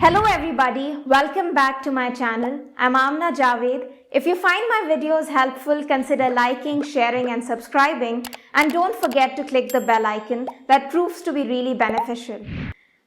Hello everybody, welcome back to my channel. I'm Amna Javed. If you find my videos helpful, consider liking, sharing and subscribing, and don't forget to click the bell icon. That proves to be really beneficial.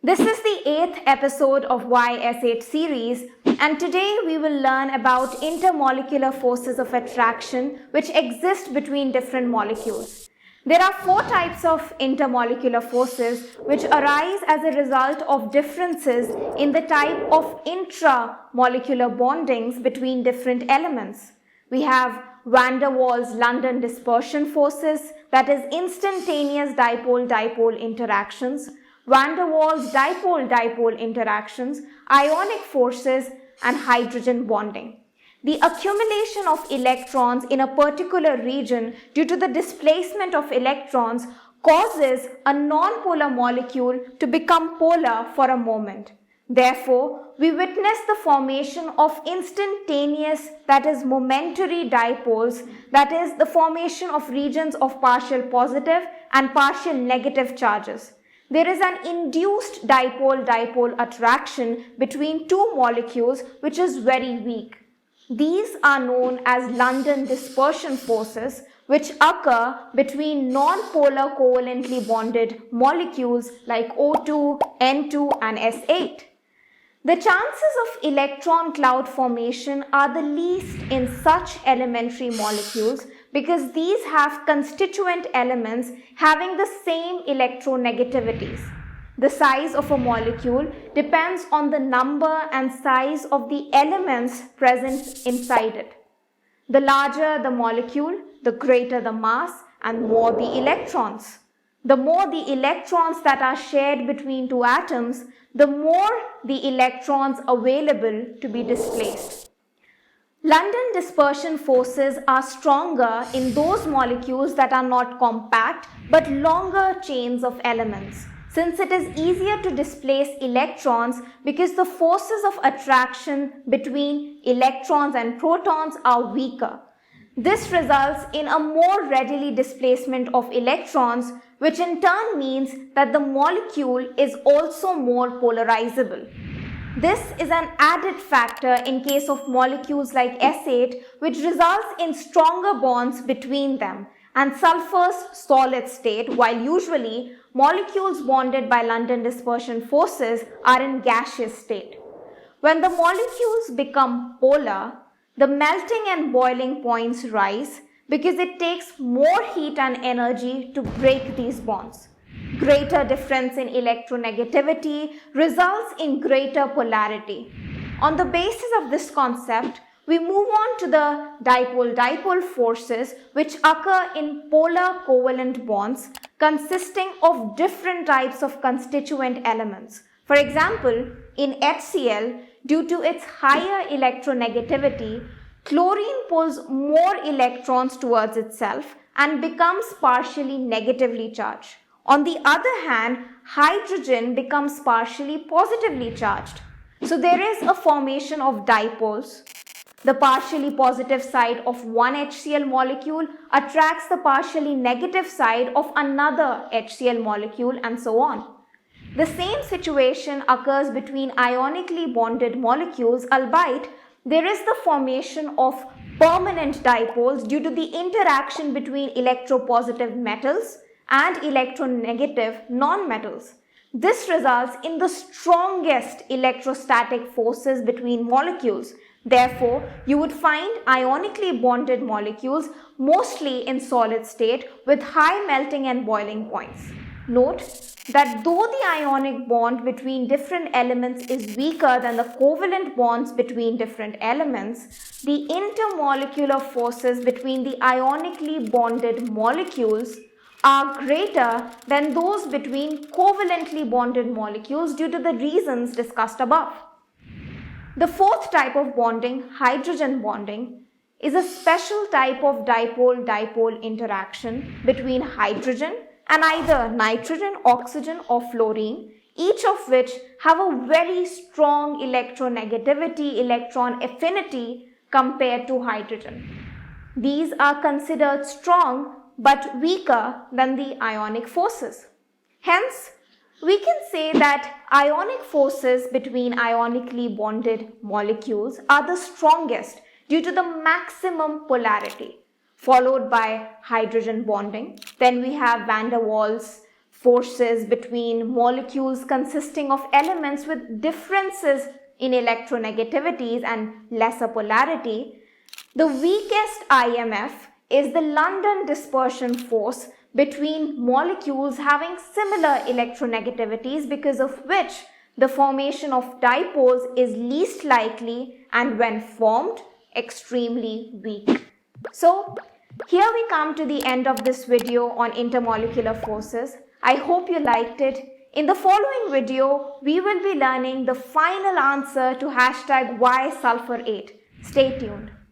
This is the 8th episode of YS8 series, and today we will learn about intermolecular forces of attraction which exist between different molecules. There are 4 types of intermolecular forces which arise as a result of differences in the type of intramolecular bondings between different elements. We have van der Waals London dispersion forces, that is instantaneous dipole-dipole interactions, van der Waals dipole-dipole interactions, ionic forces, and hydrogen bonding. The accumulation of electrons in a particular region due to the displacement of electrons causes a non-polar molecule to become polar for a moment. Therefore, we witness the formation of instantaneous, that is momentary dipoles, that is the formation of regions of partial positive and partial negative charges. There is an induced dipole-dipole attraction between two molecules which is very weak. These are known as London dispersion forces, which occur between non-polar covalently bonded molecules like O2, N2 and S8. The chances of electron cloud formation are the least in such elementary molecules because these have constituent elements having the same electronegativities. The size of a molecule depends on the number and size of the elements present inside it. The larger the molecule, the greater the mass and more the electrons. The more the electrons that are shared between two atoms, the more the electrons available to be displaced. London dispersion forces are stronger in those molecules that are not compact but longer chains of elements, since it is easier to displace electrons because the forces of attraction between electrons and protons are weaker. This results in a more readily displacement of electrons, which in turn means that the molecule is also more polarizable. This is an added factor in case of molecules like S8, which results in stronger bonds between them and sulfur's solid state, while usually molecules bonded by London dispersion forces are in gaseous state. When the molecules become polar, the melting and boiling points rise because it takes more heat and energy to break these bonds. Greater difference in electronegativity results in greater polarity. On the basis of this concept, we move on to the dipole-dipole forces which occur in polar covalent bonds consisting of different types of constituent elements. For example, in HCl, due to its higher electronegativity, chlorine pulls more electrons towards itself and becomes partially negatively charged. On the other hand, hydrogen becomes partially positively charged. So there is a formation of dipoles. The partially positive side of one HCl molecule attracts the partially negative side of another HCl molecule and so on. The same situation occurs between ionically bonded molecules, albeit there is the formation of permanent dipoles due to the interaction between electropositive metals and electronegative nonmetals. This results in the strongest electrostatic forces between molecules. Therefore, you would find ionically bonded molecules mostly in solid state with high melting and boiling points. Note that though the ionic bond between different elements is weaker than the covalent bonds between different elements, the intermolecular forces between the ionically bonded molecules are greater than those between covalently bonded molecules due to the reasons discussed above. The fourth type of bonding, hydrogen bonding, is a special type of dipole-dipole interaction between hydrogen and either nitrogen, oxygen or fluorine, each of which have a very strong electronegativity, electron affinity compared to hydrogen. These are considered strong but weaker than the ionic forces. Hence, We can say that ionic forces between ionically bonded molecules are the strongest due to the maximum polarity, followed by hydrogen bonding. Then we have van der Waals forces between molecules consisting of elements with differences in electronegativities and lesser polarity. The weakest IMF is the London dispersion force between molecules having similar electronegativities, because of which the formation of dipoles is least likely and when formed, extremely weak. So here we come to the end of this video on intermolecular forces. I hope you liked it. In the following video, we will be learning the final answer to #Why Sulfur 8. Stay tuned.